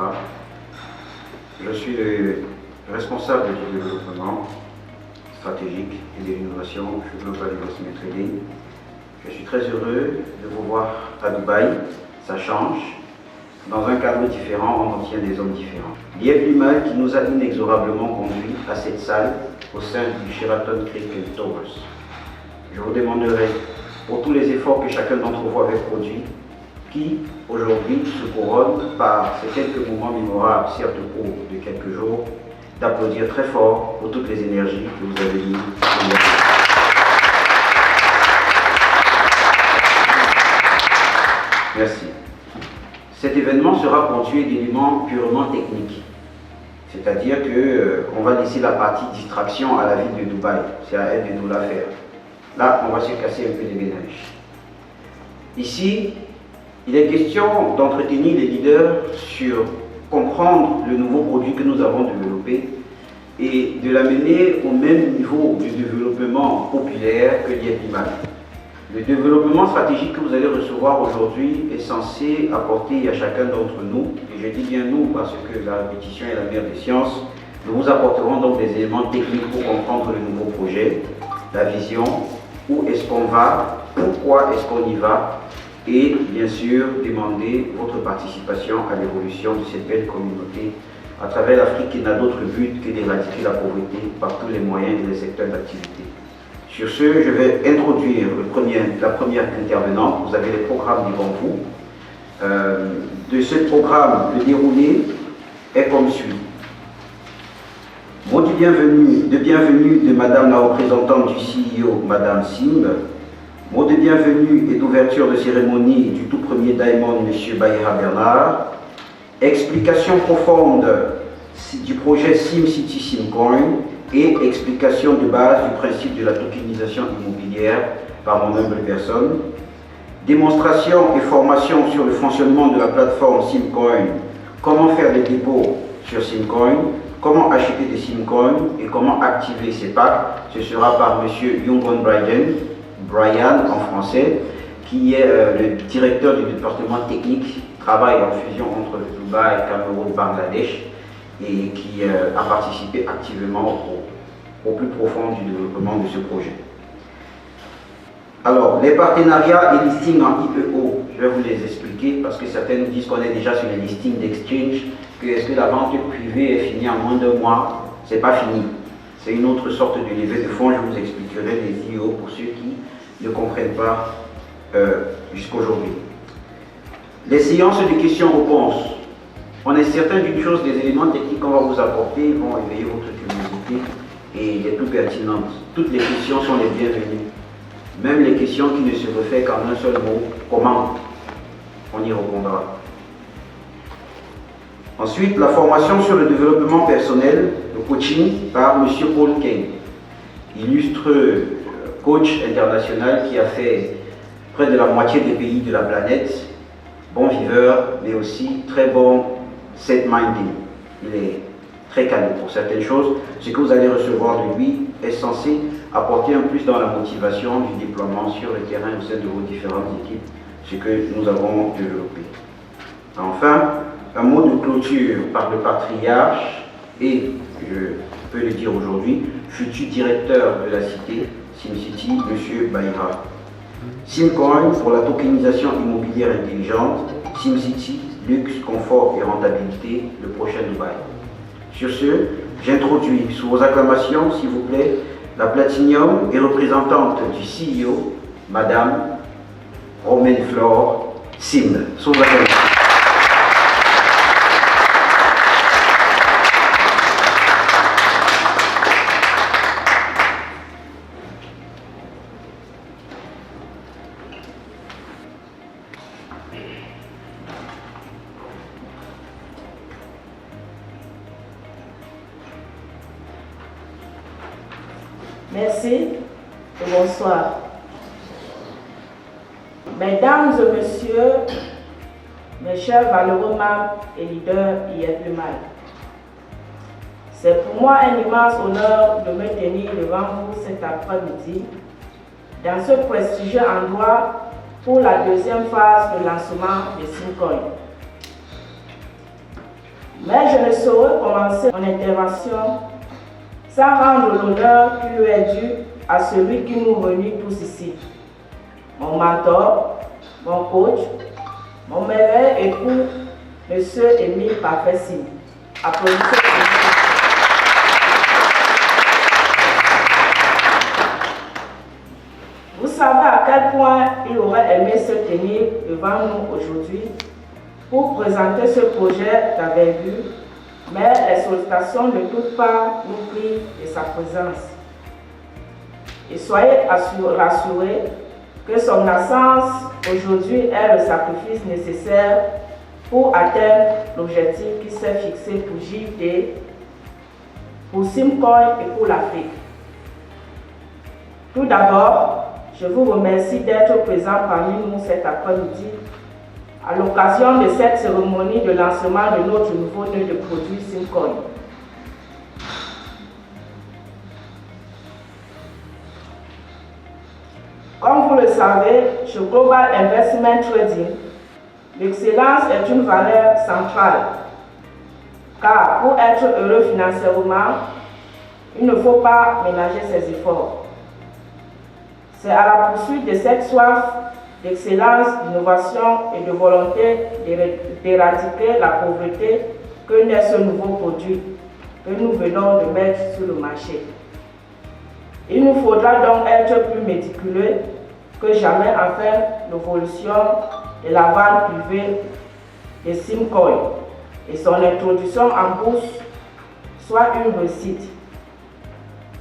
Baïra. Je suis le responsable du développement stratégique et de l'innovation chez Global Investment Trading. Je suis très heureux de vous voir à Dubaï. Ça change. Dans un cadre différent, on obtient des hommes différents. Lieb Lumal qui nous a inexorablement conduits à cette salle au sein du Sheraton Cricket Towers. Je vous demanderai, pour tous les efforts que chacun d'entre vous avait produits, qui aujourd'hui se couronne par ces quelques moments mémorables, certes au cours de quelques jours, d'applaudir très fort pour toutes les énergies que vous avez mises. Merci. Cet événement sera ponctué d'éléments purement techniques. C'est-à-dire qu'on va laisser la partie distraction à la ville de Dubaï. C'est à elle de nous la faire. Là, on va se casser un peu les ménages. Ici, il est question d'entretenir les leaders sur comprendre le nouveau produit que nous avons développé et de l'amener au même niveau de développement populaire que Lieb Lumal. Le développement stratégique que vous allez recevoir aujourd'hui est censé apporter à chacun d'entre nous, et je dis bien nous parce que la répétition est la mère des sciences, nous vous apporterons donc des éléments techniques pour comprendre le nouveau projet, la vision, où est-ce qu'on va, pourquoi est-ce qu'on y va, et bien sûr demander votre participation à l'évolution de cette belle communauté à travers l'Afrique qui n'a d'autre but que d'éradiquer la pauvreté par tous les moyens et les secteurs d'activité. Sur ce, je vais introduire la première intervenante. Vous avez les programmes devant vous. De ce programme, le déroulé est comme suit. Mot de bienvenue de Madame la représentante du CEO, Madame Simb. Mot de bienvenue et d'ouverture de cérémonie du tout premier Diamond, Monsieur Baïra Bernard. Explication profonde du projet SimCity Simcoin et explication de base du principe de la tokenisation immobilière par mon humble personne. Démonstration et formation sur le fonctionnement de la plateforme Simcoin, comment faire des dépôts sur Simcoin, comment acheter des Simcoins et comment activer ces packs. Ce sera par M. Yungon Brian en français, qui est le directeur du département technique, travail en fusion entre Dubaï, Cameroun, Bangladesh, et qui a participé activement au plus profond du développement de ce projet. Alors, les partenariats et listings en IEO, je vais vous les expliquer parce que certains nous disent qu'on est déjà sur les listings d'exchange, que est-ce que la vente privée est finie en moins de 2 mois? C'est pas fini. C'est une autre sorte de levée de fonds. Je vous expliquerai les IEO pour ceux qui ne comprennent pas jusqu'aujourd'hui. Les séances de questions-réponses. On est certain d'une chose, des éléments techniques qu'on va vous apporter vont éveiller votre curiosité et les plus pertinentes. Toutes les questions sont les bienvenues. Même les questions qui ne se refèrent qu'en un seul mot, comment, on y répondra. Ensuite, la formation sur le développement personnel, le coaching par M. Paul Kane, illustre coach international qui a fait près de la moitié des pays de la planète, bon viveur, mais aussi très bon set-minded. Il est très calme pour certaines choses. Ce que vous allez recevoir de lui est censé apporter un plus dans la motivation du déploiement sur le terrain au sein de vos différentes équipes, ce que nous avons développé. Enfin, un mot de clôture par le patriarche et, je peux le dire aujourd'hui, futur directeur de la cité SimCity, M. Baïra. Simcoin pour la tokenisation immobilière intelligente, SimCity, luxe, confort et rentabilité, le prochain Dubaï. Sur ce, j'introduis sous vos acclamations, s'il vous plaît, la Platinium et représentante du CEO, Madame Romaine Flore Simb. Sous vos acclamations. Merci et bonsoir. Mesdames et messieurs, mes chers valeureux membres et leaders Lieb Lumal, c'est pour moi un immense honneur de me tenir devant vous cet après-midi dans ce prestigieux endroit pour la deuxième phase de lancement de Simcoin. Mais je ne saurais commencer mon intervention sans rendre l'honneur qui lui est dû à celui qui nous réunit tous ici. Mon mentor, mon coach, mon meilleur époux, M. Émile Parfait-Signe. Applaudissez. Vous savez à quel point il aurait aimé se tenir devant nous aujourd'hui pour présenter ce projet d'envergure, mais les sollicitations de toutes parts nous privent de sa présence. Et soyez rassurés que son absence aujourd'hui est le sacrifice nécessaire pour atteindre l'objectif qui s'est fixé pour JT, pour Simcoin et pour l'Afrique. Tout d'abord, je vous remercie d'être présent parmi nous cet après-midi à l'occasion de cette cérémonie de lancement de notre nouveau nœud de produit Simcoin. Comme vous le savez, chez Global Investment Trading, l'excellence est une valeur centrale, car pour être heureux financièrement, il ne faut pas ménager ses efforts. C'est à la poursuite de cette soif d'excellence, d'innovation et de volonté d'éradiquer la pauvreté que naît ce nouveau produit que nous venons de mettre sur le marché. Il nous faudra donc être plus méticuleux que jamais afin l'évolution de la vente privée de Simcoin et son introduction en bourse soit une réussite.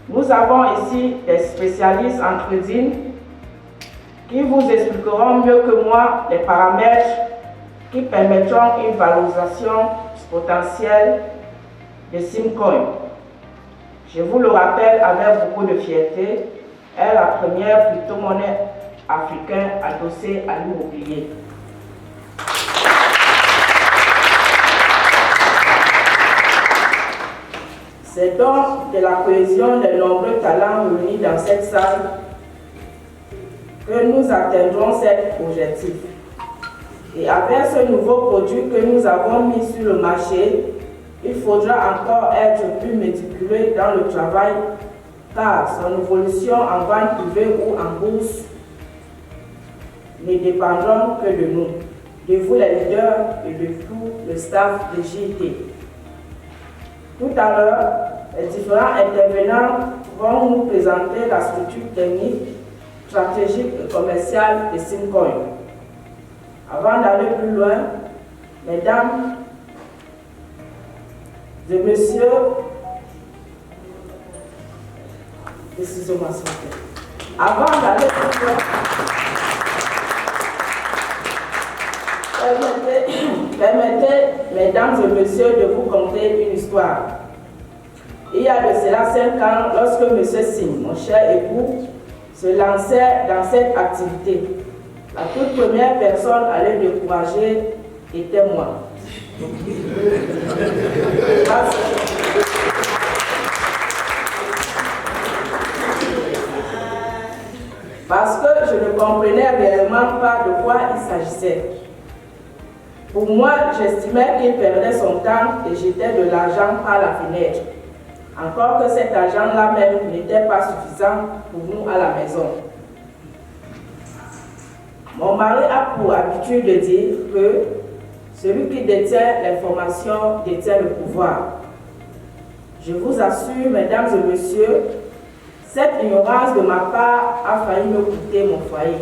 Nous avons ici des spécialistes en trading qui vous expliqueront mieux que moi les paramètres qui permettront une valorisation potentielle de Simcoin. Je vous le rappelle avec beaucoup de fierté, est la première crypto-monnaie africaine adossée à l'immobilier. C'est donc de la cohésion des nombreux talents réunis dans cette salle que nous atteindrons cet objectif. Et avec ce nouveau produit que nous avons mis sur le marché, il faudra encore être plus méticuleux dans le travail, car son évolution en vente privée ou en bourse ne dépendront que de nous, de vous les leaders et de tout le staff de JT. Tout à l'heure, les différents intervenants vont nous présenter la structure technique, stratégique et commerciale de Simcoin. Avant d'aller plus loin, mesdames et messieurs, excusez-moi s'il vous plaît. Avant d'aller plus loin, permettez, mesdames et messieurs, de vous conter une histoire. Il y a de cela 5 ans, lorsque M. Signe, mon cher époux, se lançait dans cette activité, la toute première personne à le décourager était moi. Parce que je ne comprenais réellement pas de quoi il s'agissait. Pour moi, j'estimais qu'il perdait son temps et jetait de l'argent par la fenêtre. Encore que cet argent-là même n'était pas suffisant pour nous à la maison. Mon mari a pour habitude de dire que celui qui détient l'information détient le pouvoir. Je vous assure, mesdames et messieurs, cette ignorance de ma part a failli me coûter mon foyer.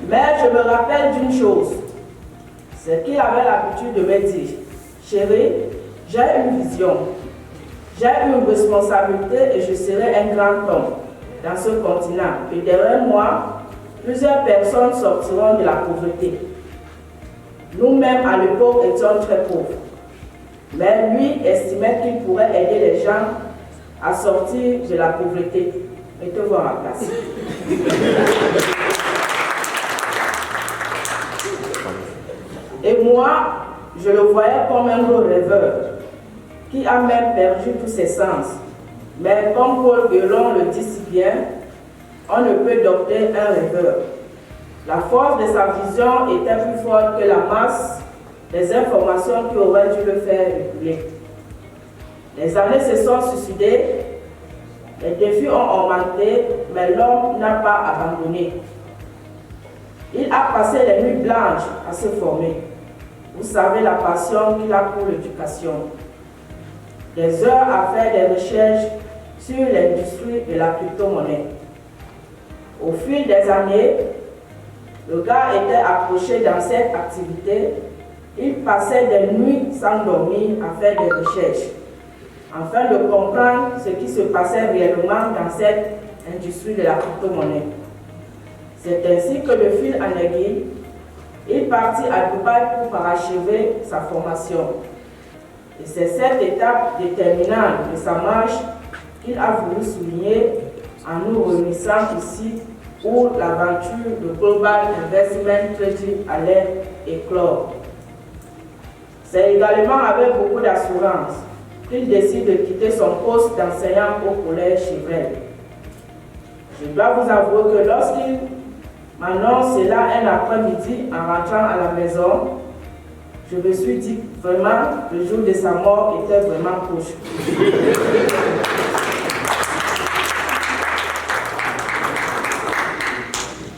Mais je me rappelle d'une chose, c'est qu'il avait l'habitude de me dire, chérie, j'ai une vision, j'ai une responsabilité et je serai un grand homme dans ce continent. Et derrière moi, plusieurs personnes sortiront de la pauvreté. Nous-mêmes à l'époque étions très pauvres. Mais lui estimait qu'il pourrait aider les gens à sortir de la pauvreté. Mettez-vous à ma place. Et moi, je le voyais comme un gros rêveur qui a même perdu tous ses sens. Mais comme Paul Guéron le dit si bien, on ne peut dompter un rêveur La force de sa vision était plus forte que la masse des informations qui auraient dû le faire reculer. Les années se sont succédées, les défis ont augmenté, mais l'homme n'a pas abandonné. Il a passé les nuits blanches à se former. Vous savez la passion qu'il a pour l'éducation. Des heures à faire des recherches sur l'industrie de la crypto-monnaie. Au fil des années, le gars était accroché dans cette activité. Il passait des nuits sans dormir à faire des recherches, afin de comprendre ce qui se passait réellement dans cette industrie de la crypto-monnaie. C'est ainsi que de fil en aiguille, il partit à Dubaï pour parachever sa formation. Et c'est cette étape déterminante de sa marche qu'il a voulu souligner en nous réunissant ici où l'aventure de Global Investment Trading allait éclore. C'est également avec beaucoup d'assurance qu'il décide de quitter son poste d'enseignant au collège Chevrel. Je dois vous avouer que lorsqu'il m'annonce cela un après-midi en rentrant à la maison, je me suis dit vraiment le jour de sa mort était vraiment proche.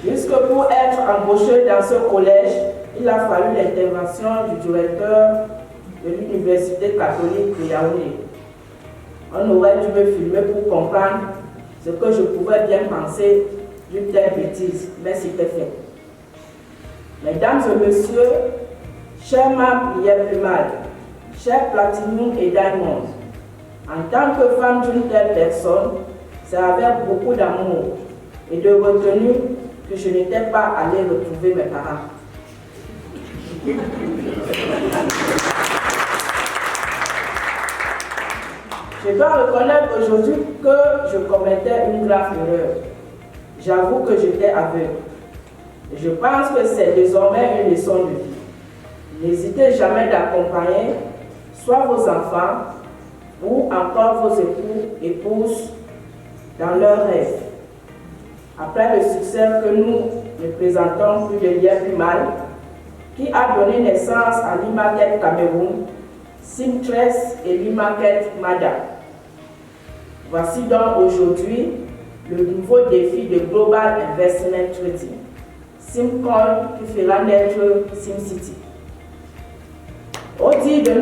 Puisque pour être embauché dans ce collège, il a fallu l'intervention du directeur de l'Université catholique de Yaoundé. On aurait dû me filmer pour comprendre ce que je pouvais bien penser d'une telle bêtise, mais c'était fait. Mesdames et messieurs, chers membres Yep-Mal, chers Platinum et Diamond, en tant que femme d'une telle personne, c'est avec beaucoup d'amour et de retenue que je n'étais pas allée retrouver mes parents. Je dois reconnaître aujourd'hui que je commettais une grave erreur. J'avoue que j'étais aveugle. Et je pense que c'est désormais une leçon de vie. N'hésitez jamais d'accompagner soit vos enfants ou encore vos époux, épouses dans leurs rêves. Après le succès que nous représentons plus de Yep-Mal, qui a donné naissance à l'e-market Cameroun, Simtress et l'e-market Mada. Voici donc aujourd'hui le nouveau défi de Global Investment Trading, Simcoin qui fera naître SimCity. Au dit de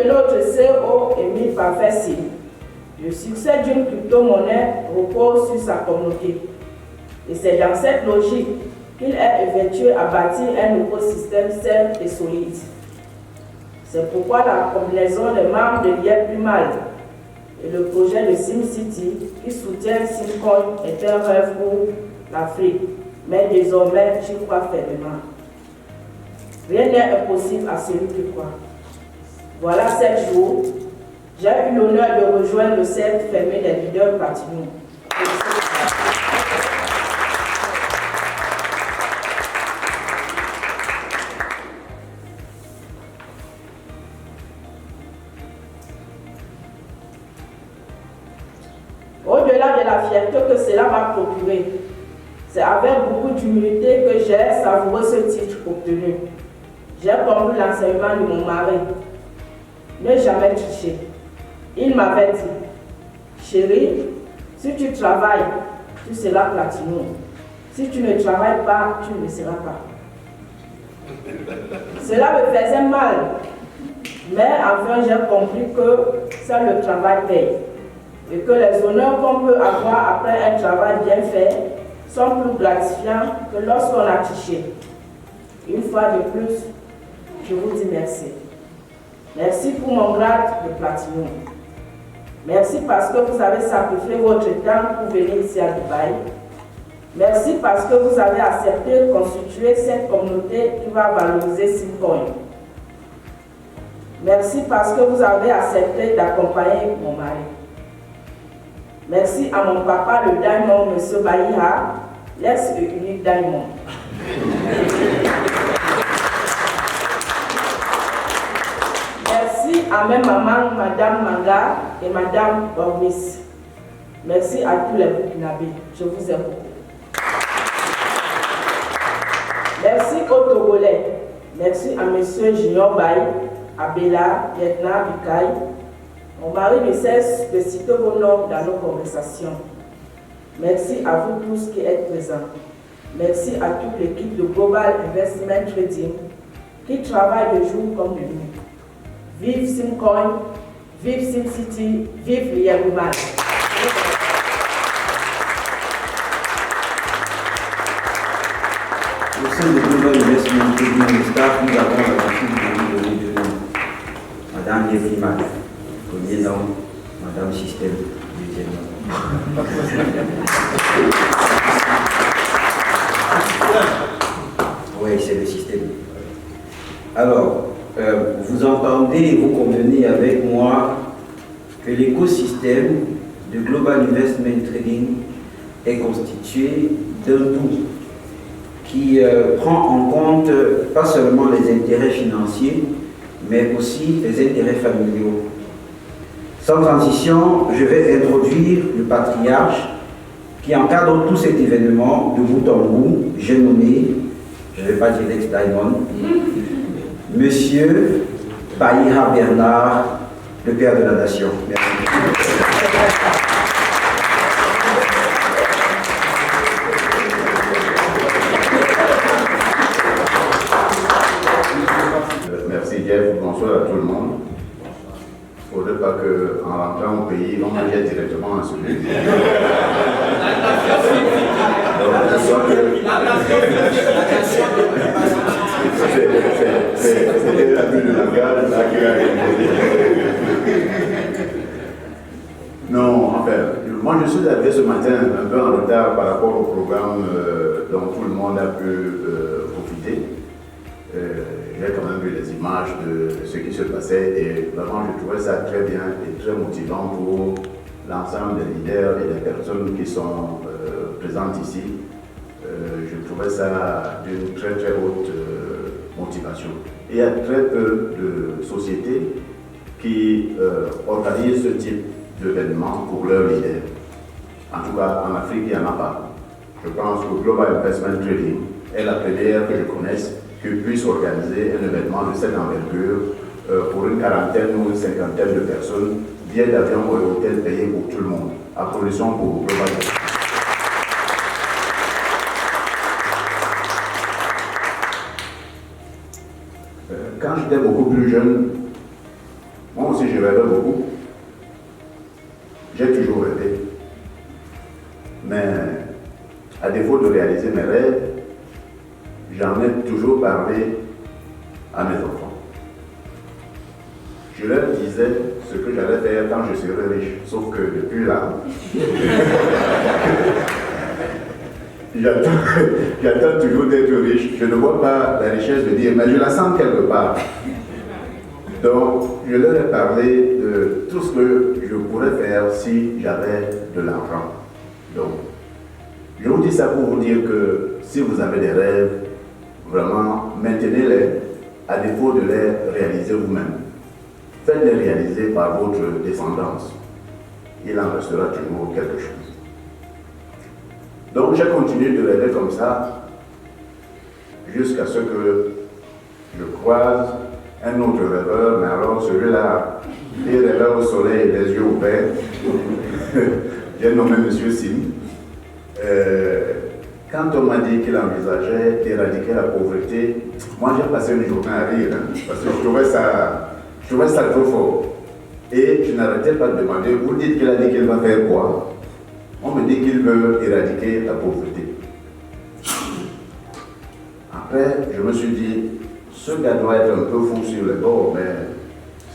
notre CEO, Émile Parfait, le succès d'une crypto-monnaie repose sur sa communauté. Et c'est dans cette logique qu'il est éventué à bâtir un écosystème sain et solide. C'est pourquoi la combinaison des membres de Yep-Mal et le projet de SimCity qui soutient Simcoin est un rêve pour l'Afrique, mais désormais j'y crois fermement. Rien n'est impossible à celui qui croit. Voilà 7 jours, j'ai eu l'honneur de rejoindre le cercle fermé des leaders Platinum. Au-delà de la fierté que cela m'a procuré, c'est avec beaucoup d'humilité que j'ai savouré ce titre obtenu. J'ai compris l'enseignement de mon mari. Ne jamais tricher. Il m'avait dit, chérie, si tu travailles, tu seras Platinum. Si tu ne travailles pas, tu ne seras pas. Cela me faisait mal, mais enfin j'ai compris que seul le travail paye et que les honneurs qu'on peut avoir après un travail bien fait sont plus gratifiants que lorsqu'on a triché. Une fois de plus, je vous dis merci. Merci pour mon grade de Platinum. Merci parce que vous avez sacrifié votre temps pour venir ici à Dubaï. Merci parce que vous avez accepté de constituer cette communauté qui va valoriser Simcoin. Merci parce que vous avez accepté d'accompagner mon mari. Merci à mon papa, le Diamond, M. Baïha, l'ex et unique Diamond. Merci à mes mamans, Madame Manga et Madame Bormis. Merci à tous les Burkinabés. Je vous aime beaucoup. Merci aux Togolais. Merci à M. Junior Baye, à Bella, Lieutenant Bikaï. Mon mari ne cesse de citer vos noms dans nos conversations. Merci à vous tous qui êtes présents. Merci à toute l'équipe de Global Investment Trading qui travaille de jour comme de nuit. Vive Simcoin, vive SimCity, vive Liaguman. Au sein de Global Investment Trading Staff, nous avons l'habitude de donner de nom. Madame Yefliman, premier nom, Madame Système, deuxième nom. Oui, c'est le système. Alors, vous entendez et vous convenez avec moi que l'écosystème de Global Investment Trading est constitué d'un tout qui prend en compte pas seulement les intérêts financiers, mais aussi les intérêts familiaux. Sans transition, je vais introduire le patriarche qui encadre tout cet événement de bout en bout. J'ai nommé, je ne vais pas dire l'ex-Diamond, Monsieur Bahira Bernard, le père de la nation. Merci. Merci Jeff, bonsoir à tout le monde. Il ne faudrait pas qu'en rentrant au pays, on me jette directement à celui. C'était la vue de la garde là qui a été. Non, enfin, moi je suis arrivé ce matin un peu en retard par rapport au programme dont tout le monde a pu profiter. J'ai quand même vu les images de ce qui se passait et vraiment je trouvais ça très bien et très motivant pour l'ensemble des leaders et des personnes qui sont présentes ici. Je trouvais ça d'une très très haute motivation. Et il y a très peu de sociétés qui organisent ce type d'événements pour leurs leaders. En tout cas, en Afrique, il n'y en a pas. Je pense que Global Investment Trading est la première que je connaisse qui puisse organiser un événement de cette envergure pour une quarantaine ou une cinquantaine de personnes, billets d'avion et hôtels payés pour tout le monde. Applaudissements pour Global. Quand j'étais beaucoup plus jeune, moi aussi je rêvais beaucoup. J'ai toujours rêvé. Mais à défaut de réaliser mes rêves, j'en ai toujours parlé à mes enfants. Je leur disais ce que j'allais faire quand je serai riche, sauf que depuis là, j'attends toujours d'être riche. Je ne vois pas la richesse venir, mais je la sens quelque part. Donc, je leur ai parlé de tout ce que je pourrais faire si j'avais de l'argent. Donc, je vous dis ça pour vous dire que si vous avez des rêves, vraiment, maintenez-les, à défaut de les réaliser vous-même. Faites-les réaliser par votre descendance. Il en restera toujours quelque chose. Donc j'ai continué de rêver comme ça, jusqu'à ce que je croise un autre rêveur, mais alors celui-là, il rêvait au soleil, les yeux ouverts. J'ai nommé M. Sim. Quand on m'a dit qu'il envisageait d'éradiquer la pauvreté, moi j'ai passé une journée à rire, parce que je trouvais ça trop fort. Et je n'arrêtais pas de demander, vous dites qu'il a dit qu'il va faire quoi? On me dit qu'il veut éradiquer la pauvreté. Après, je me suis dit, ce gars doit être un peu fou sur les bords, mais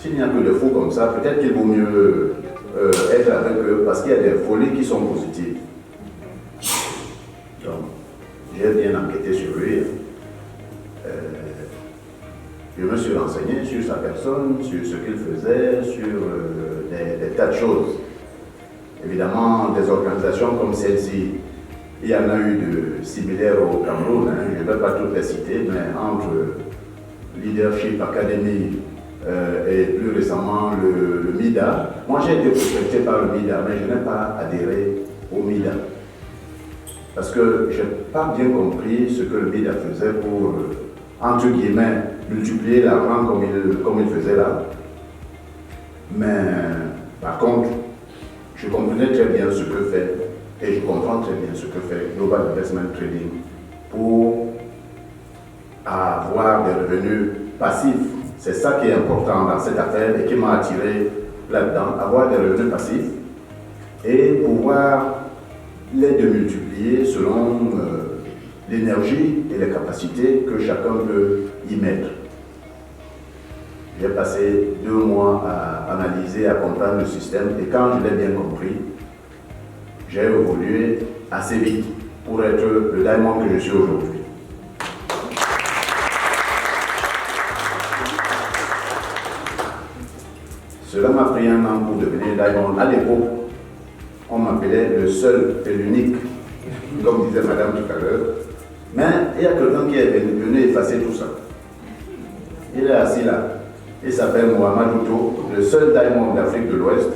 s'il n'y a que des fous comme ça, peut-être qu'il vaut mieux être avec eux, parce qu'il y a des folies qui sont positives. Donc, j'ai bien enquêté sur lui. Je me suis renseigné sur sa personne, sur ce qu'il faisait, sur des tas de choses. Évidemment, des organisations comme celle-ci, il y en a eu de similaires au Cameroun, hein. Je ne vais pas toutes les citer, mais entre Leadership Academy et plus récemment le MIDA. Moi j'ai été prospecté par le MIDA, mais je n'ai pas adhéré au MIDA. Parce que je n'ai pas bien compris ce que le MIDA faisait pour, entre guillemets, multiplier l'argent comme il faisait là. Mais par contre, je comprenais très bien ce que fait, et je comprends très bien ce que fait Global Investment Trading pour avoir des revenus passifs. C'est ça qui est important dans cette affaire et qui m'a attiré là-dedans, avoir des revenus passifs et pouvoir les démultiplier selon l'énergie et les capacités que chacun peut y mettre. J'ai passé 2 mois à analyser, à comprendre le système et quand je l'ai bien compris, j'ai évolué assez vite pour être le diamond que je suis aujourd'hui. Cela m'a pris un an pour devenir diamond. À l'époque, on m'appelait le seul et l'unique, comme disait madame tout à l'heure. Mais il y a quelqu'un qui est venu effacer tout ça. Il est assis là. Il s'appelle Mohamed Outo, le seul diamond d'Afrique de l'Ouest.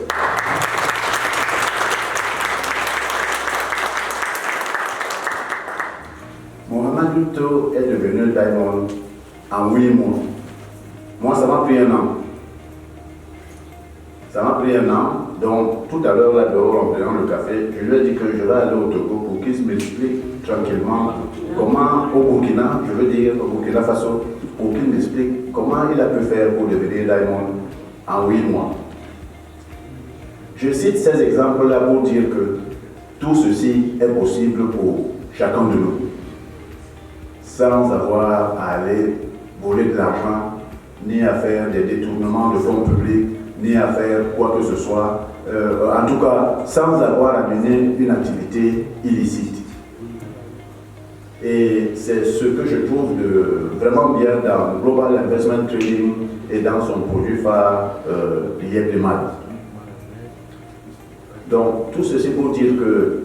Mohamed Outo est devenu diamond en 8 mois. Moi, ça m'a pris un an. Ça m'a pris un an, donc tout à l'heure, là dehors, en prenant le café, je lui ai dit que je vais aller au Togo pour qu'il m'explique tranquillement comment, au Burkina, je veux dire au Burkina Faso, pour qu'il m'explique comment il a pu faire pour devenir diamond en 8 mois. Je cite ces exemples-là pour dire que tout ceci est possible pour chacun de nous, sans avoir à aller voler de l'argent, ni à faire des détournements de fonds publics, ni à faire quoi que ce soit, en tout cas sans avoir à mener une activité illicite. Et c'est ce que je trouve vraiment bien dans Global Investment Trading et dans son produit phare, l'IEPMAD. Donc tout ceci pour dire que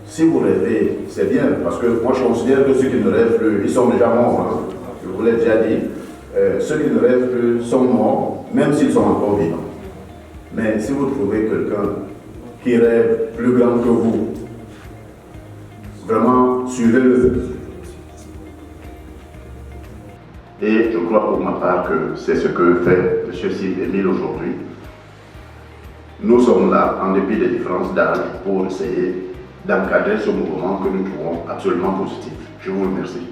si vous rêvez, c'est bien, parce que moi je considère que ceux qui ne rêvent plus, ils sont déjà morts, hein, je vous l'ai déjà dit. Ceux qui ne rêvent plus sont morts, même s'ils sont encore vivants. Mais si vous trouvez quelqu'un qui rêve plus grand que vous, vraiment, suivez-le. Et je crois pour ma part que c'est ce que fait M. Sylve Émile aujourd'hui. Nous sommes là, en dépit des différences d'âge, pour essayer d'encadrer ce mouvement que nous trouvons absolument positif. Je vous remercie.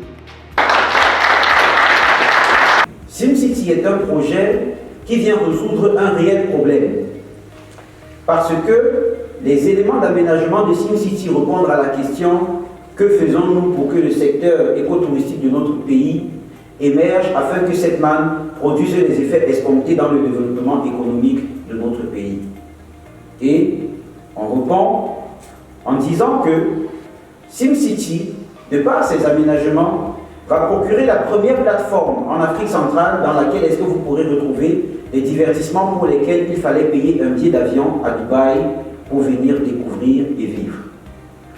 SimCity est un projet qui vient résoudre un réel problème. Parce que les éléments d'aménagement de SimCity répondent à la question que faisons-nous pour que le secteur écotouristique de notre pays émerge afin que cette manne produise les effets escomptés dans le développement économique de notre pays. Et on répond en disant que SimCity, de par ses aménagements, va procurer la première plateforme en Afrique centrale dans laquelle est-ce que vous pourrez retrouver des divertissements pour lesquels il fallait payer un billet d'avion à Dubaï pour venir découvrir et vivre.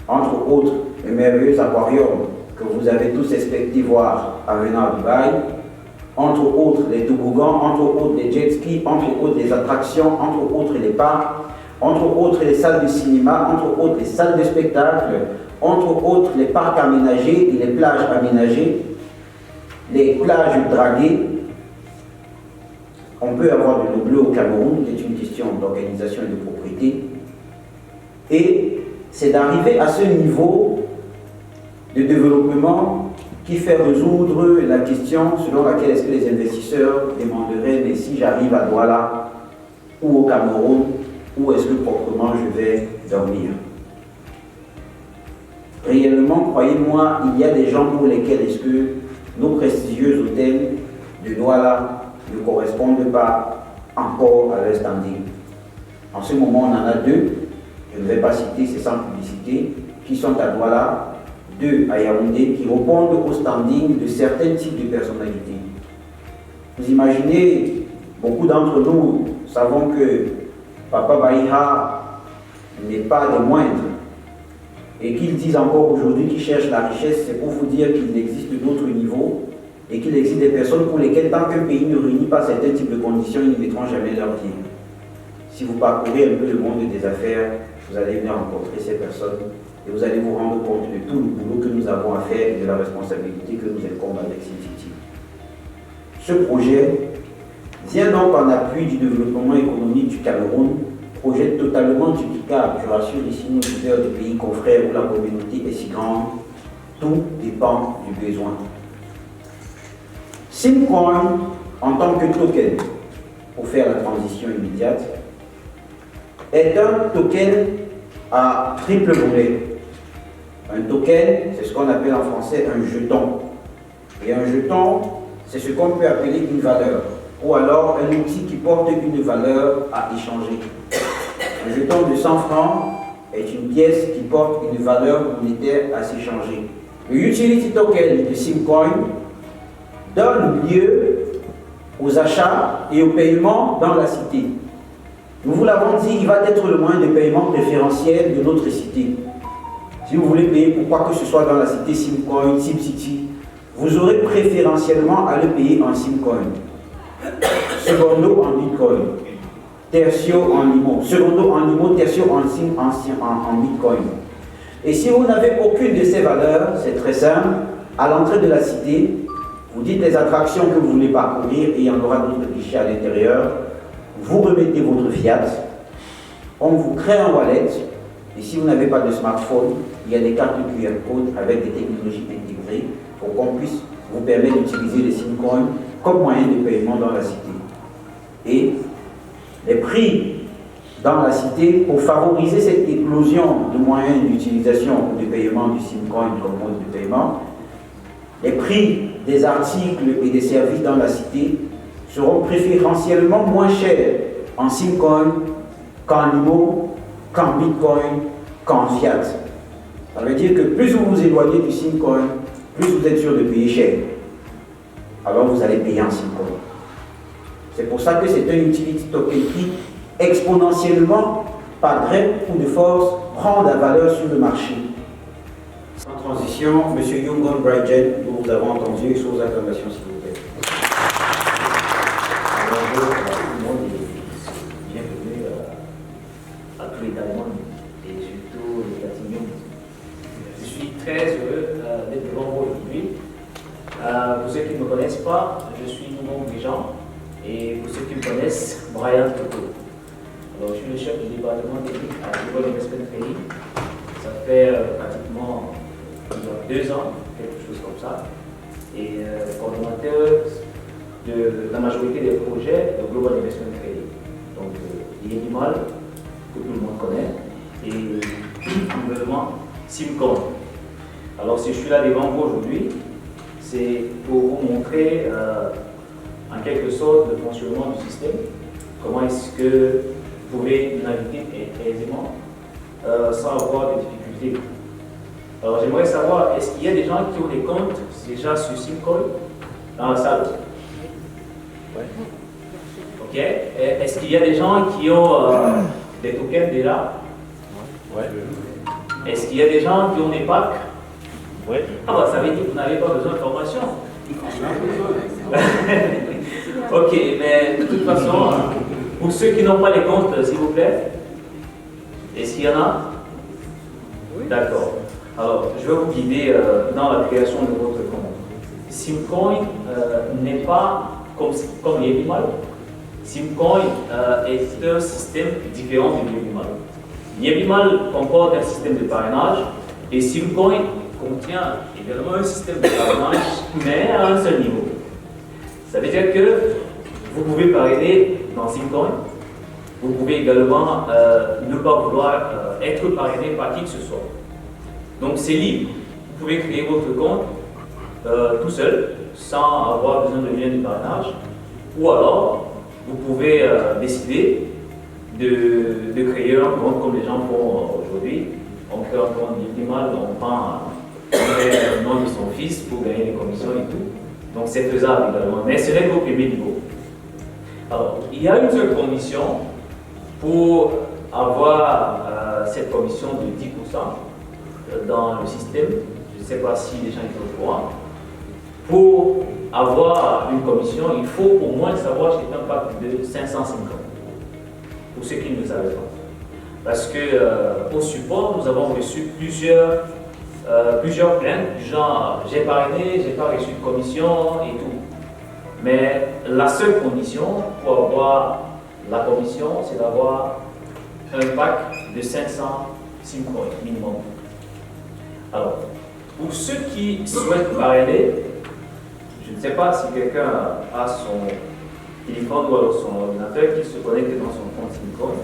Entre autres, le merveilleux aquarium que vous avez tous expecté voir en venant à Dubaï, entre autres les toboggans, entre autres les jet skis, entre autres les attractions, entre autres les parcs, entre autres les salles de cinéma, entre autres les salles de spectacle, entre autres les parcs aménagés et les plages aménagées, les plages draguées. On peut avoir de l'eau bleue au Cameroun, c'est une question d'organisation et de propriété. Et c'est d'arriver à ce niveau de développement qui fait résoudre la question selon laquelle est-ce que les investisseurs demanderaient, mais si j'arrive à Douala ou au Cameroun, où est-ce que proprement je vais dormir? Réellement, croyez-moi, il y a des gens pour lesquels est-ce que nos prestigieux hôtels de Douala ne correspondent pas encore à leur standing. En ce moment, on en a 2, je ne vais pas citer, c'est sans publicité, qui sont à Douala, 2 à Yaoundé, qui répondent au standing de certains types de personnalités. Vous imaginez, beaucoup d'entre nous savons que Papa Baïha n'est pas des moindres. Et qu'ils disent encore aujourd'hui qu'ils cherchent la richesse, c'est pour vous dire qu'il existe d'autres niveaux et qu'il existe des personnes pour lesquelles, tant qu'un pays ne réunit pas certains types de conditions, ils ne mettront jamais leur pied. Si vous parcourez un peu le monde des affaires, vous allez venir rencontrer ces personnes et vous allez vous rendre compte de tout le boulot que nous avons à faire et de la responsabilité que nous incombe avec SimCity. Ce projet vient donc en appui du développement économique du Cameroun, projet totalement duplicable, je rassure ici nos leaders de pays confrères où la communauté est si grande, tout dépend du besoin. Simcoin, en tant que token, pour faire la transition immédiate, est un token à triple volet. Un token, c'est ce qu'on appelle en français un jeton. Et un jeton, c'est ce qu'on peut appeler une valeur, ou alors un outil qui porte une valeur à échanger. Un jeton de 100 francs est une pièce qui porte une valeur monétaire à s'échanger. Le utility token de Simcoin donne lieu aux achats et aux paiements dans la cité. Nous vous l'avons dit, il va être le moyen de paiement préférentiel de notre cité. Si vous voulez payer pour quoi que ce soit dans la cité Simcoin, SimCity, vous aurez préférentiellement à le payer en Simcoin. Secondo en Bitcoin. Tertio en Limo. Secondo en Limo, tertio en Bitcoin. Et si vous n'avez aucune de ces valeurs, c'est très simple, à l'entrée de la cité, vous dites les attractions que vous voulez parcourir et il y en aura d'autres guichets à l'intérieur. Vous remettez votre fiat, on vous crée un wallet, et si vous n'avez pas de smartphone, il y a des cartes QR code avec des technologies intégrées pour qu'on puisse vous permettre d'utiliser les Simcoin comme moyen de paiement dans la cité. Et les prix dans la cité, pour favoriser cette éclosion de moyens d'utilisation ou de paiement du Simcoin comme mode de paiement, les prix des articles et des services dans la cité seront préférentiellement moins chers en Simcoin qu'en Limo, qu'en Bitcoin, qu'en Fiat. Ça veut dire que plus vous vous éloignez du Simcoin, plus vous êtes sûr de payer cher. Alors vous allez payer en Simcoin. C'est pour ça que c'est un utility token qui, exponentiellement, par gré ou de force, prend de la valeur sur le marché. En transition, M. Yungon Brighton, dont vous avez entendu, sous acclamation s'il vous plaît. Bonjour à tout le monde et bienvenue à tous les Diamonds et surtout les Platinum. Je suis très heureux d'être devant vous aujourd'hui. Pour ceux qui ne me connaissent pas, je suis Nouveau Dirigeant et pour ceux qui me connaissent, Brian Toto. Alors, je suis le chef du département technique à Global Investment Training. Ça fait pratiquement 2 ans, quelque chose comme ça, et coordonnateur de la majorité des projets de Global Investment Training. Donc, l'INIMAL, que tout le monde connaît, et le mouvement Simcoin. Alors, si je suis là devant vous aujourd'hui, c'est pour vous montrer en quelque sorte le fonctionnement du système, comment est-ce que vous pouvez naviguer aisément sans avoir de difficultés. Alors j'aimerais savoir, est-ce qu'il y a des gens qui ont des comptes déjà sur Simcoin dans la salle? Oui. Ok. Est-ce qu'il y a des gens qui ont des tokens déjà? Oui. Est-ce qu'il y a des gens qui ont des packs? Oui. Ah bah ça veut dire que vous n'avez pas besoin de formation. Ok, mais de toute façon, pour ceux qui n'ont pas les comptes, s'il vous plaît, est-ce qu'il y en a? Oui. D'accord. Alors, je vais vous guider dans la création de votre compte. Simcoin n'est pas comme l'INIMAL. Simcoin est un système différent de l'INIMAL. l'INIMAL comporte un système de parrainage et Simcoin contient également un système de parrainage, mais à un seul niveau. Ça veut dire que vous pouvez parrainer dans Simcoin. Vous pouvez également ne pas vouloir être parrainé par qui que ce soit. Donc c'est libre. Vous pouvez créer votre compte tout seul, sans avoir besoin de lien de parrainage. Ou alors, vous pouvez décider de créer un compte comme les gens font aujourd'hui. On crée un compte minimal, on prend le nom de son fils pour gagner des commissions et tout. Donc c'est faisable également, mais ce n'est qu'au premier niveau. Alors, il y a une seule condition pour avoir cette commission de 10% dans le système. Je ne sais pas si les gens sont au courant. pour avoir une commission, il faut au moins savoir c'est un pack de 550, pour ceux qui ne le savaient pas. Parce que au support, nous avons reçu plusieurs plaintes du genre j'ai parrainé, j'ai pas reçu de commission et tout. Mais la seule condition pour avoir la commission, c'est d'avoir un pack de 500 SIM coins minimum. Alors, pour ceux qui souhaitent parrainer, je ne sais pas si quelqu'un a son téléphone ou alors son ordinateur qui se connecte dans son compte SIM coin.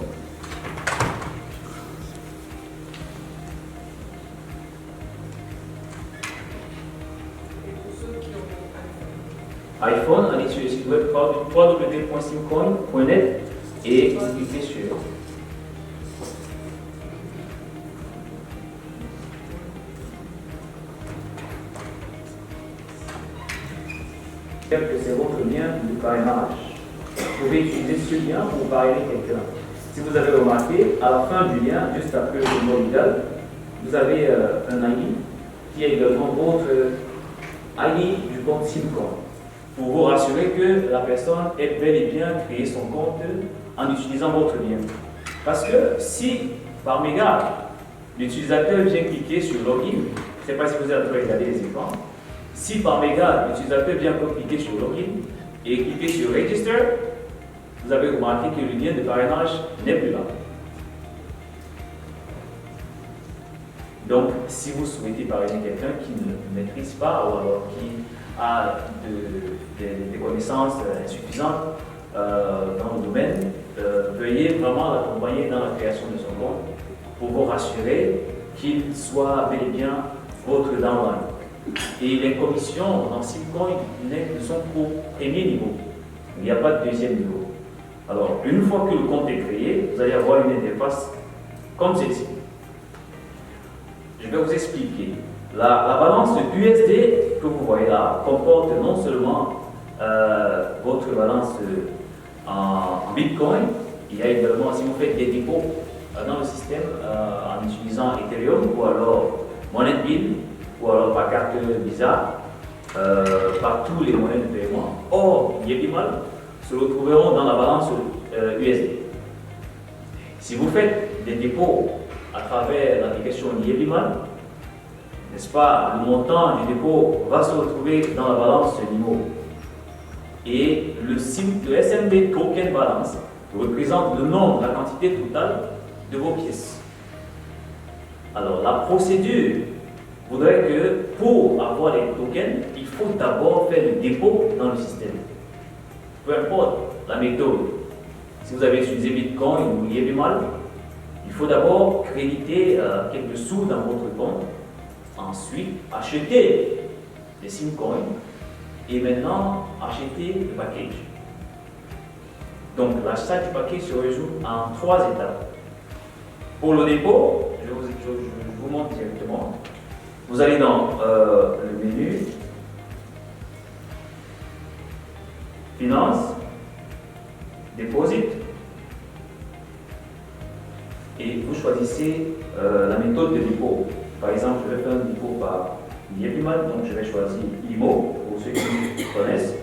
iPhone, allez sur le site web www.simcoin.net et vous cliquez sur que c'est votre lien de parrainage. Vous pouvez utiliser ce lien pour parrainer quelqu'un. Si vous avez remarqué, à la fin du lien, juste après le mot légal, vous avez un ID qui est également votre ID du compte SIMCOIN, pour vous rassurer que la personne ait bel et bien créé son compte en utilisant votre lien. Parce que si, par mégarde, l'utilisateur vient cliquer sur Login, je ne sais pas si vous êtes en train de regarder les écrans, si par mégarde, l'utilisateur vient cliquer sur Login et cliquer sur Register, vous avez remarqué que le lien de parrainage n'est plus là. Donc, si vous souhaitez parrainer quelqu'un qui ne maîtrise pas ou alors qui a des connaissances insuffisantes dans le domaine, veuillez vraiment l'accompagner dans la création de son compte pour vous rassurer qu'il soit bel et bien votre downline. Et les commissions dans SIMCoin ne sont qu'au premier niveau. Il n'y a pas de deuxième niveau. Alors, une fois que le compte est créé, vous allez avoir une interface comme celle-ci. Je vais vous expliquer. La balance USD que vous voyez là comporte non seulement votre balance en Bitcoin, il y a également, si vous faites des dépôts dans le système en utilisant Ethereum ou alors MonetBill ou alors par carte Visa, par tous les moyens de paiement, or Yebimal se retrouveront dans la balance USD. Si vous faites des dépôts à travers l'application Yebimal, n'est-ce pas, le montant du dépôt va se retrouver dans la balance NIMO. Et le SMB Token Balance représente le nombre, la quantité totale de vos pièces. Alors, la procédure voudrait que pour avoir les tokens, il faut d'abord faire le dépôt dans le système. Peu importe la méthode. Si vous avez utilisé Bitcoin ou Yebimal, il faut d'abord créditer quelques sous dans votre compte. Ensuite, acheter les SIMCoins et maintenant acheter le package. Donc l'achat du package se résout en 3 étapes. Pour le dépôt, je vous montre directement. Vous allez dans le menu Finance, Deposit et vous choisissez la méthode de dépôt. Par exemple, je vais faire un dépôt par Yebimal, donc je vais choisir IMO pour ceux qui connaissent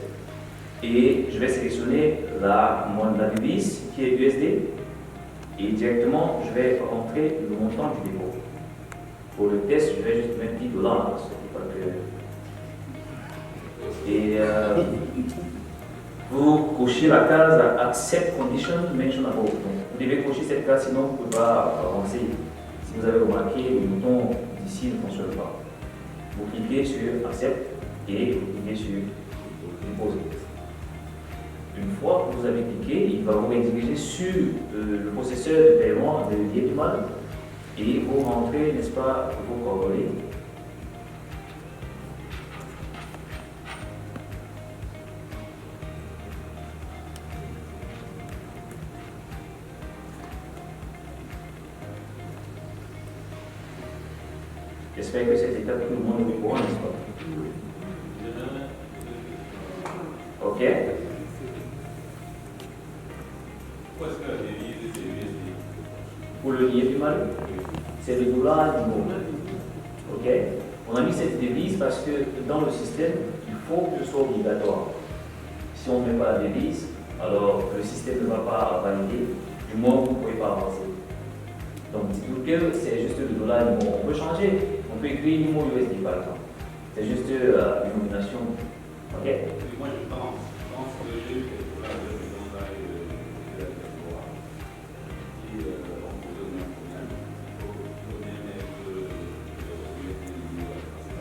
et je vais sélectionner la devise qui est USD et directement je vais rentrer le montant du dépôt. Pour le test, je vais juste mettre $10 parce que et vous cochez la case Accept Condition Mentioned Above. Donc, vous devez cocher cette case, sinon vous ne pouvez pas avancer. Si vous avez remarqué, le bouton d'ici ne fonctionne pas. Vous cliquez sur Accept et vous cliquez sur Deposit. Une fois que vous avez cliqué, il va vous rediriger sur le processeur de paiement de Yebimal et vous rentrez, n'est-ce pas, vos coordonnées. J'espère que cette étape, tout le monde est au courant, n'est-ce pas? Ok. Pour le Yebimal, c'est le dollar du monde. Ok. On a mis cette devise parce que dans le système, il faut que ce soit obligatoire. Si on ne met pas la devise, alors le système ne va pas valider, du moins vous ne pouvez pas avancer. Donc dites-vous que c'est juste le dollar numéro. On peut changer, on peut écrire numéro USD par exemple. C'est juste une nomination. Ok? Moi je pense que j'ai eu quelques problèmes avec le dollar et la diaspora. Et on peut donner un problème. Il faut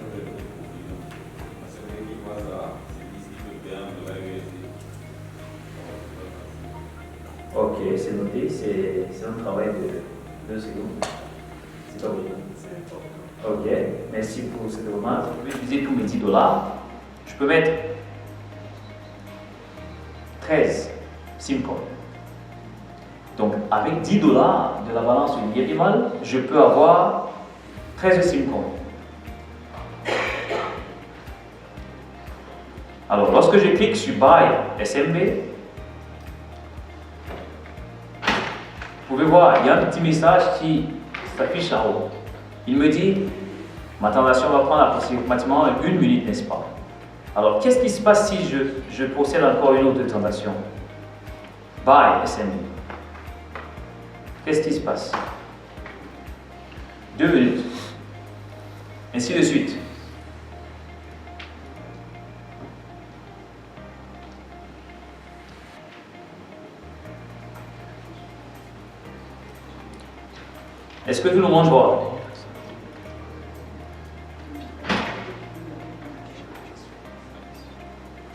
donner parce que les qui voient ça, c'est d'ici le terme de la USD. Ok, c'est noté, c'est un travail de 2 secondes. C'est pas bon. Ok, merci pour cette remarque. Je vais utiliser tous mes 10 $. Je peux mettre 13 simcoins. Donc avec 10 $ de la balance du Yetimal, je peux avoir 13 simcoins. Alors lorsque je clique sur Buy SMB, vous pouvez voir, il y a un petit message qui s'affiche en haut. Il me dit, ma transaction va prendre approximativement 1 minute, n'est-ce pas? Alors, qu'est-ce qui se passe si je procède encore une autre transaction? Buy SMB. Qu'est-ce qui se passe? 2 minutes. Ainsi de suite. Est-ce que tout le monde voit?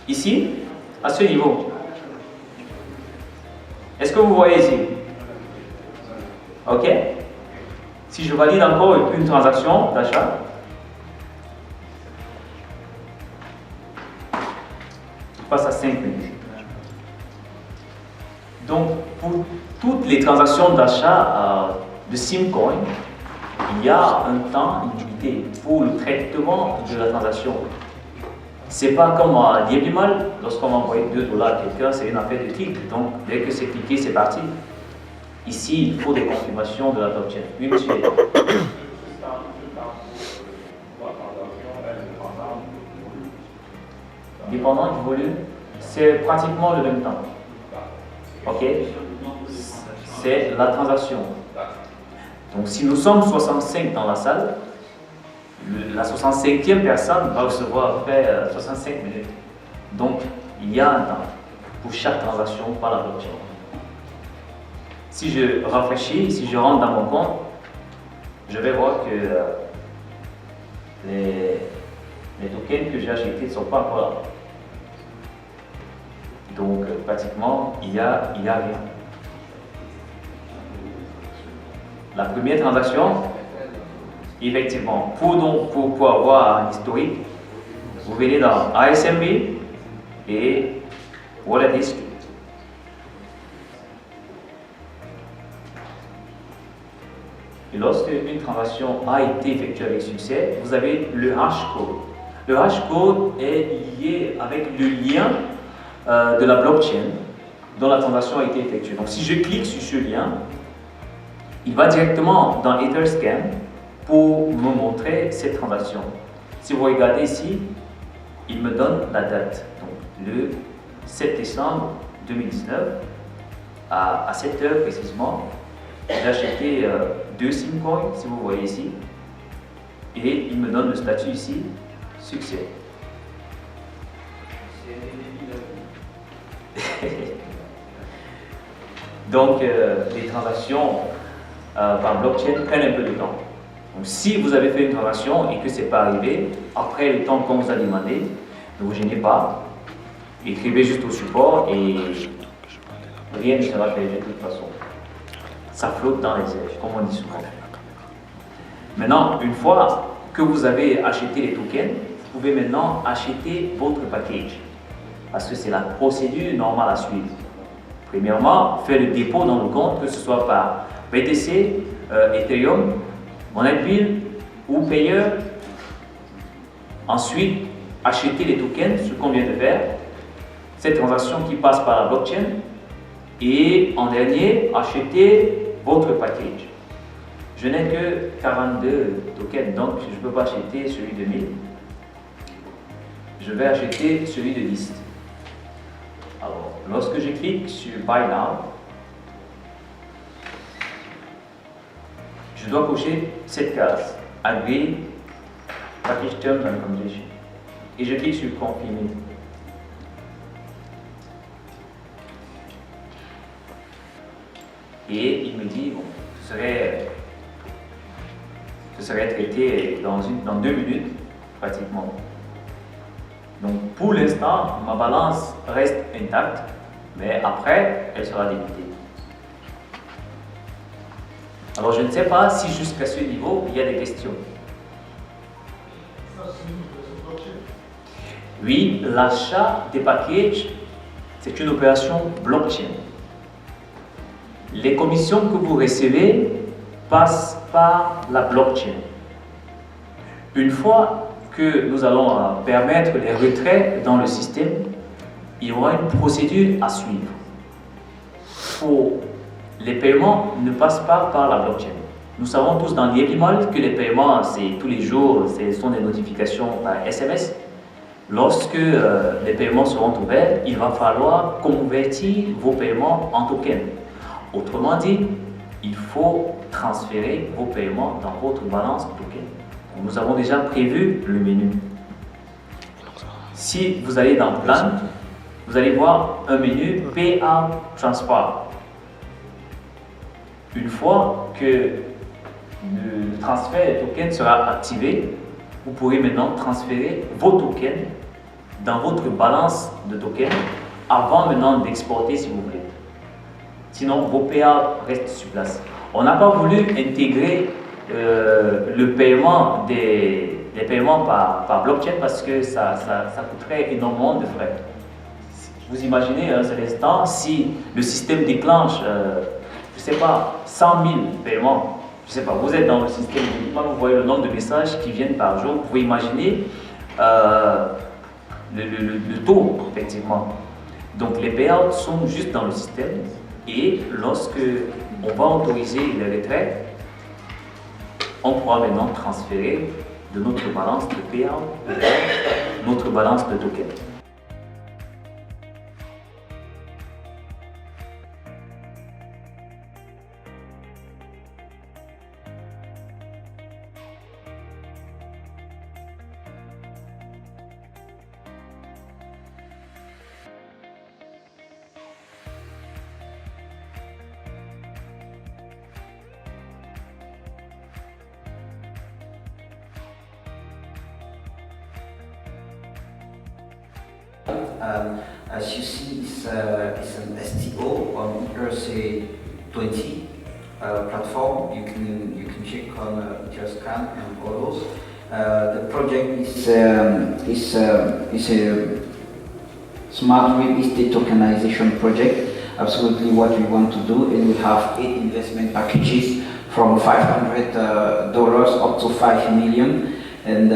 Ici, à ce niveau. Est-ce que vous voyez ici? Ok? Si je valide encore une transaction d'achat, je passe à 5 minutes. Donc, pour toutes les transactions d'achat de Simcoin, il y a un temps limité pour le traitement de la transaction. C'est pas comme à Yetimal, lorsqu'on va envoyer 2 $ à quelqu'un, c'est une affaire de clic. Donc, dès que c'est cliqué, c'est parti. Ici, il faut des confirmations de la blockchain. Oui, monsieur. Dépendant du volume, c'est pratiquement le même temps. Ok? C'est la transaction. Donc, si nous sommes 65 dans la salle, la 65e personne va recevoir après 65 minutes. Donc, il y a un temps pour chaque transaction par la blockchain. Si je rafraîchis, si je rentre dans mon compte, je vais voir que les tokens que j'ai achetés ne sont pas encore là. Donc, pratiquement, il y a rien. La première transaction, effectivement, pour avoir un historique, vous venez dans ASMB et Wallet History. Et lorsque une transaction a été effectuée avec succès, vous avez le hashcode. Le hashcode est lié avec le lien de la blockchain dont la transaction a été effectuée. Donc si je clique sur ce lien, il va directement dans Etherscan pour me montrer cette transaction. Si vous regardez ici, il me donne la date. Donc le 7 décembre 2019, à 7 heures précisément, j'ai acheté 2 simcoins, si vous voyez ici, et il me donne le statut ici, succès. Donc les transactions par blockchain prennent un peu de temps. Donc si vous avez fait une transaction et que ce n'est pas arrivé, après le temps qu'on vous a demandé, ne vous gênez pas, écrivez juste au support et rien ne sera fait de toute façon. Ça flotte dans les airs, comme on dit souvent. Maintenant, une fois que vous avez acheté les tokens, vous pouvez maintenant acheter votre package. Parce que c'est la procédure normale à suivre. Premièrement, faire le dépôt dans le compte, que ce soit par BTC, Ethereum, MonetBill ou payeur. Ensuite, acheter les tokens, ce qu'on vient de faire. Cette transaction qui passe par la blockchain. Et en dernier, acheter votre package. Je n'ai que 42 tokens, donc je ne peux pas acheter celui de 1000. je vais acheter celui de liste. Alors, lorsque je clique sur Buy Now, je dois cocher cette case, Agree, Package Terms and Conditions. Et je clique sur Confirmer. Et il me dit, bon, ce serait traité dans 2 minutes, pratiquement. Donc pour l'instant, ma balance reste intacte, mais après, elle sera débitée. Alors je ne sais pas si jusqu'à ce niveau, il y a des questions. Oui, l'achat des packages, c'est une opération blockchain. Les commissions que vous recevez passent par la blockchain. Une fois que nous allons permettre les retraits dans le système, il y aura une procédure à suivre. Les paiements ne passent pas par la blockchain. Nous savons tous dans l'IEPIMAL que les paiements, c'est tous les jours, ce sont des notifications par SMS. Lorsque les paiements seront ouverts, il va falloir convertir vos paiements en tokens. Autrement dit, il faut transférer vos paiements dans votre balance token. Nous avons déjà prévu le menu. Si vous allez dans Plan, vous allez voir un menu Payout Transfer. Une fois que le transfert des tokens sera activé, vous pourrez maintenant transférer vos tokens dans votre balance de tokens avant maintenant d'exporter si vous voulez. Sinon, vos payouts restent sur place. On n'a pas voulu intégrer le paiement des paiements par blockchain parce que ça coûterait énormément de frais. Vous imaginez à cet instant, si le système déclenche, je ne sais pas, 100 000 paiements, je ne sais pas, vous êtes dans le système, vous voyez le nombre de messages qui viennent par jour, vous pouvez imaginer le taux, effectivement. Donc les payouts sont juste dans le système et lorsque on va autoriser les retraits, on pourra maintenant transférer de notre balance de payout vers notre balance de token. As you see, it's an STO on ERC20 platform. You can check on Etherscan and others. The project is a smart real estate tokenization project. Absolutely what we want to do, and we have 8 investment packages from $500 up to $5 million. And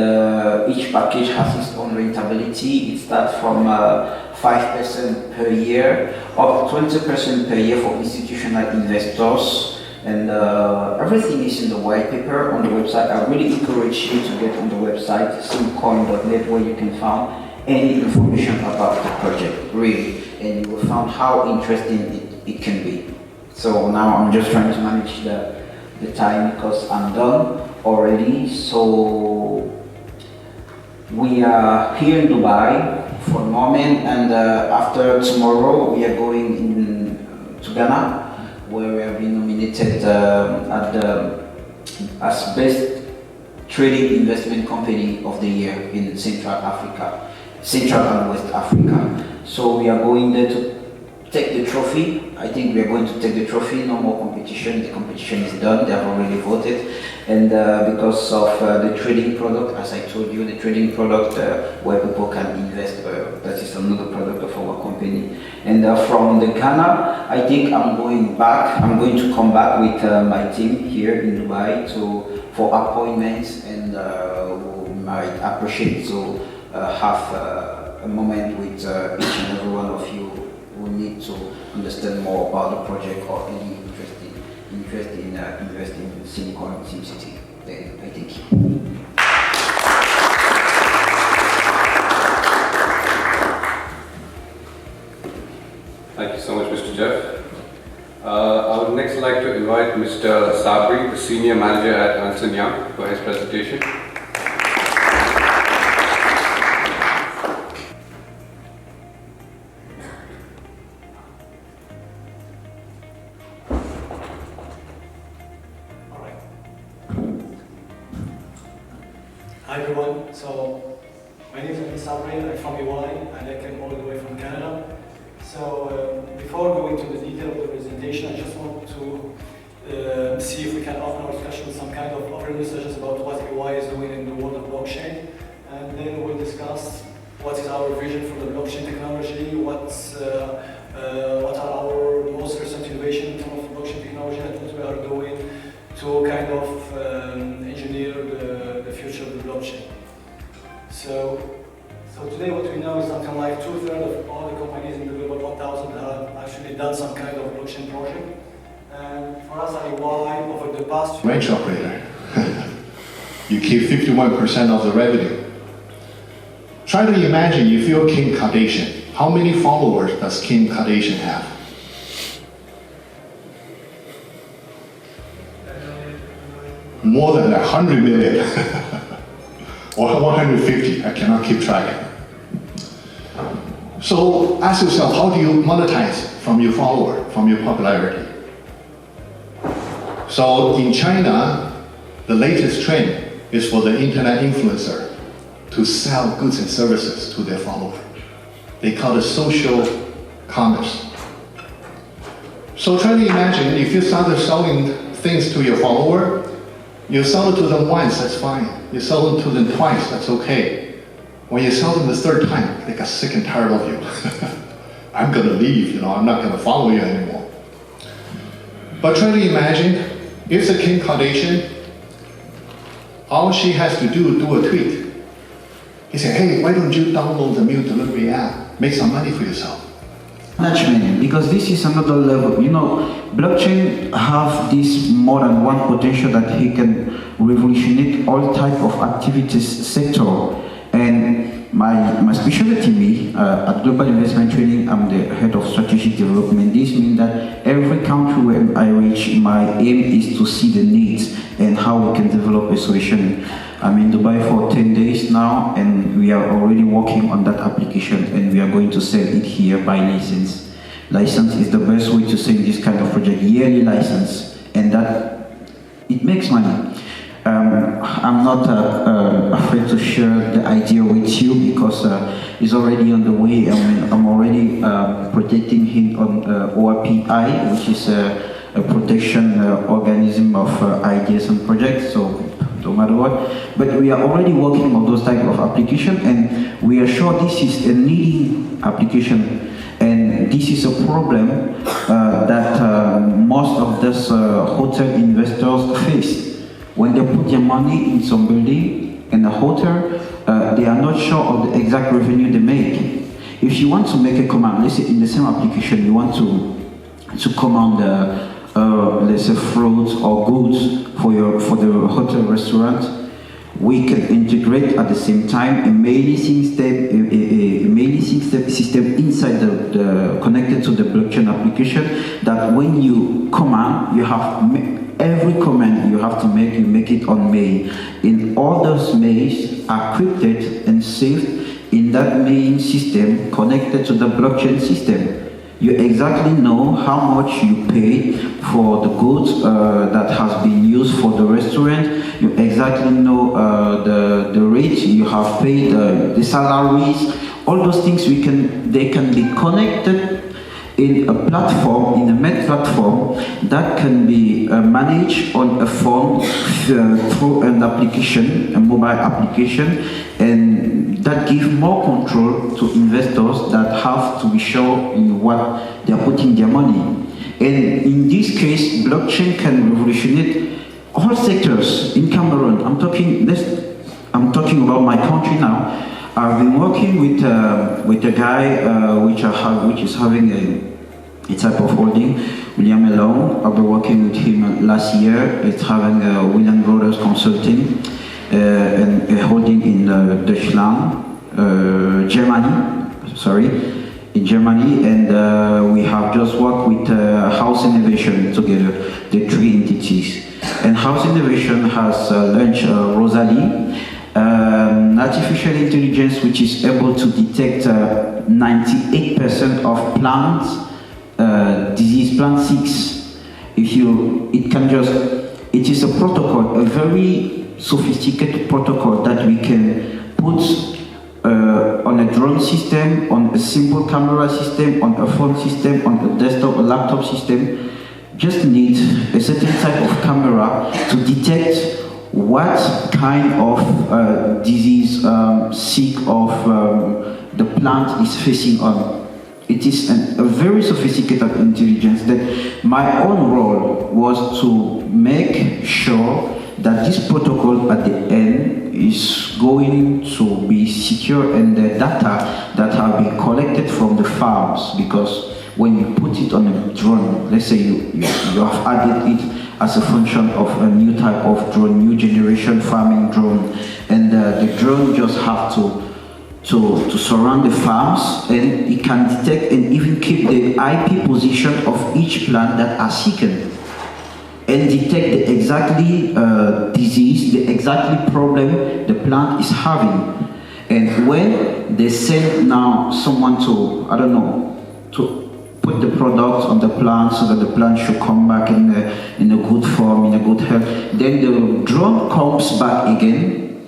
each package has its own rentability. It starts from 5% per year up to 20% per year for institutional investors. And everything is in the white paper on the website. I really encourage you to get on the website, simcoin.net, where you can find any information about the project, really. And you will find how interesting it can be. So now I'm just trying to manage the time because I'm done already. So we are here in Dubai for the moment, and after tomorrow we are going to Ghana, where we have been nominated as best trading investment company of the year in Central and West Africa. So we are going there to take the trophy. I think we are going to take the trophy. No more competition. The competition is done. They have already voted. And because of the trading product, as I told you, the trading product where people can invest, that is another product of our company. And from the Ghana, I think I'm going to come back with my team here in Dubai for appointments, and we might appreciate to have a moment with each and every one of you who need to understand more about the project or any interest in investing in Silicon SimCity. Then I thank you. Thank you so much, Mr. Jeff. I would next like to invite Mr. Sabri, the Senior Manager at Ernst & Young, for his presentation. Hi everyone, so my name is Sabri, I'm from EY and I came all the way from Canada. So before going to the detail of the presentation, I just want to see if we can open our discussion with some kind of overview sessions about what EY is doing in the world of blockchain, and then we'll discuss what is our vision for the blockchain technology, what are our most recent innovation in terms of blockchain technology, and what we are doing to kind of engineer the future of the blockchain. So today what we know is something like 2/3 of all the companies in the Global 1000 have actually done some kind of blockchain project. And for us at EY, over the past range operator, you keep 51% of the revenue. Try to imagine if you're Kim Kardashian. How many followers does Kim Kardashian have? More than 100 million. Or 150, I cannot keep track. So ask yourself, how do you monetize from your follower, from your popularity? So in China, the latest trend is for the internet influencer to sell goods and services to their follower. They call it social commerce. So try to imagine if you started selling things to your follower, you sell it to them once, that's fine. You sell it to them twice, that's okay. When you sell them the third time, they got sick and tired of you. I'm gonna leave, I'm not gonna follow you anymore. But try to imagine, if the Kim Kardashian, all she has to do a tweet. He said, hey, why don't you download the meal delivery app, make some money for yourself. Management, because this is another level. Blockchain have this more than one potential that he can revolutionize all type of activities sector. And my specialty, at Global Investment Training, I'm the head of strategic development. This means that every country where I reach, my aim is to see the needs and how we can develop a solution. I'm in Dubai for 10 days now, and we are already working on that application, and we are going to sell it here by license. License is the best way to sell this kind of project, yearly license, and that it makes money. I'm not afraid to share the idea with you because it's already on the way. I'm already protecting him on OAPI, which is a protection organism of ideas and projects. So no matter what, but we are already working on those type of application, and we are sure this is a needing application. And this is a problem that most of these hotel investors face. When they put their money in some building, in a hotel, they are not sure of the exact revenue they make. If you want to make a command, let's say in the same application, you want to command, let's say fruits or goods for the hotel restaurant, we can integrate at the same time a mailing system inside the connected to the blockchain application, that when you command, you have every command you have to make, you make it on mail. And all those mails are crypted and saved in that main system connected to the blockchain system. You exactly know how much you pay for the goods that has been used for the restaurant. You exactly know the rate you have paid, the salaries. All those things they can be connected in a platform, in a MED platform that can be managed on a phone through an application, a mobile application, and that gives more control to investors that have to be sure in what they are putting their money. And in this case, blockchain can revolutionize all sectors in Cameroon. I'm talking about my country now. I've been working with a guy which is having a type of holding, William Elon. I've been working with him last year. It's having William Brothers Consulting and a holding in Deutschland, Germany. Sorry. in Germany, and we have just worked with House Innovation together, the three entities. And House Innovation has launched Rosalie, artificial intelligence which is able to detect 98% of plant disease, plant 6. It is a protocol, a very sophisticated protocol that we can put on a drone system, on a simple camera system, on a phone system, on a desktop, a laptop system. Just need a certain type of camera to detect what kind of disease sick of the plant is facing on. It is a very sophisticated intelligence that my own role was to make sure that this protocol at the end is going to be secure, and the data that have been collected from the farms, because when you put it on a drone, let's say you have added it as a function of a new type of drone, new generation farming drone, and the drone just have to surround the farms, and it can detect and even keep the IP position of each plant that are sickened, and detect the exactly disease, the exactly problem the plant is having. And when they send now someone to, I don't know, to put the product on the plant so that the plant should come back in a good form, in a good health, then the drone comes back again,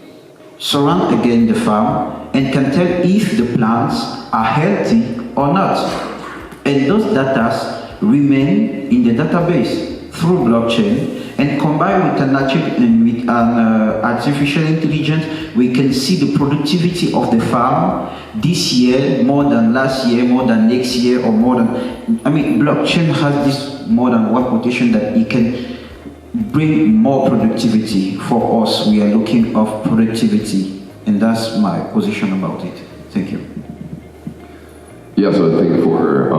surround again the farm, and can tell if the plants are healthy or not. And those data remain in the database through blockchain, and combined with an artificial intelligence, we can see the productivity of the farm this year more than last year, more than next year, or more than, blockchain has this more than one quotation that it can bring more productivity for us. We are looking of productivity, and that's my position about it. Thank you. Yeah, so I think for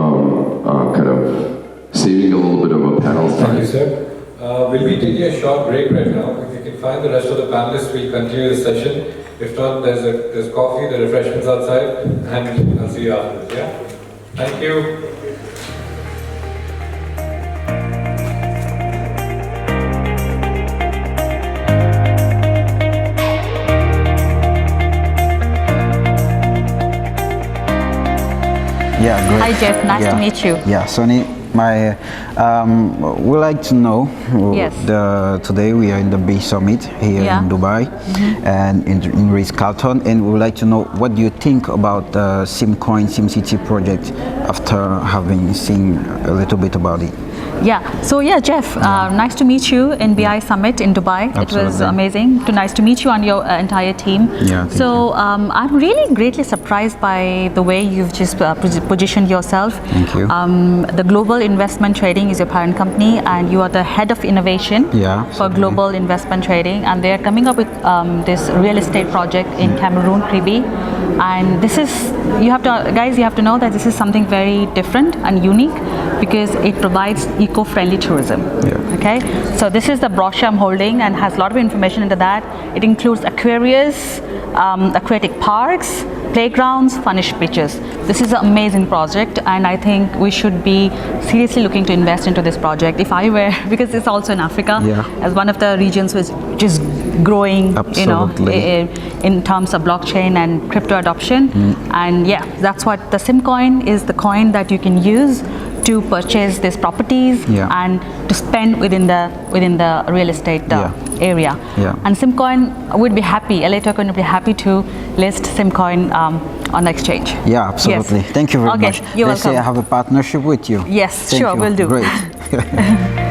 kind of saving a little bit of a panel time. Thank you, sir. We'll be taking a short break right now. If you can find the rest of the panelists, we'll continue the session. If not, there's coffee, the refreshments outside, and I'll see you afterwards, yeah? Thank you. Yeah, great. Hi Jeff, nice to meet you. Yeah, Sonny, we'd like to know, yes. Today we are in the Bay Summit here in Dubai, and in Ritz-Carlton, and we would like to know, what do you think about the SimCoin SimCity project after having seen a little bit about it? Yeah, so Jeff, nice to meet you in BI Summit in Dubai. Absolutely. It was amazing. Nice to meet you and your entire team. Yeah, so I'm really greatly surprised by the way you've just positioned yourself. Thank you. The Global Investment Trading is your parent company, and you are the head of innovation for Global Investment Trading, and they're coming up with this real estate project in Cameroon, Kribi. And this is, you have to know that this is something very different and unique, because it provides eco-friendly tourism. Okay, so this is the brochure I'm holding, and has a lot of information into that. It includes aquariums, aquatic parks, playgrounds, furnished beaches. This is an amazing project, and I think we should be seriously looking to invest into this project. If I were, because it's also in Africa, as one of the regions which is growing, in terms of blockchain and crypto adoption. And that's what the SimCoin is, the coin that you can use to purchase these properties and to spend within the real estate area. And SimCoin would be happy, LA Token would be happy to list SimCoin on the exchange. Yeah, absolutely. Thank you very much. You're Let's welcome. say I have a partnership with you. Yes, Thank sure, you. we'll do. Great.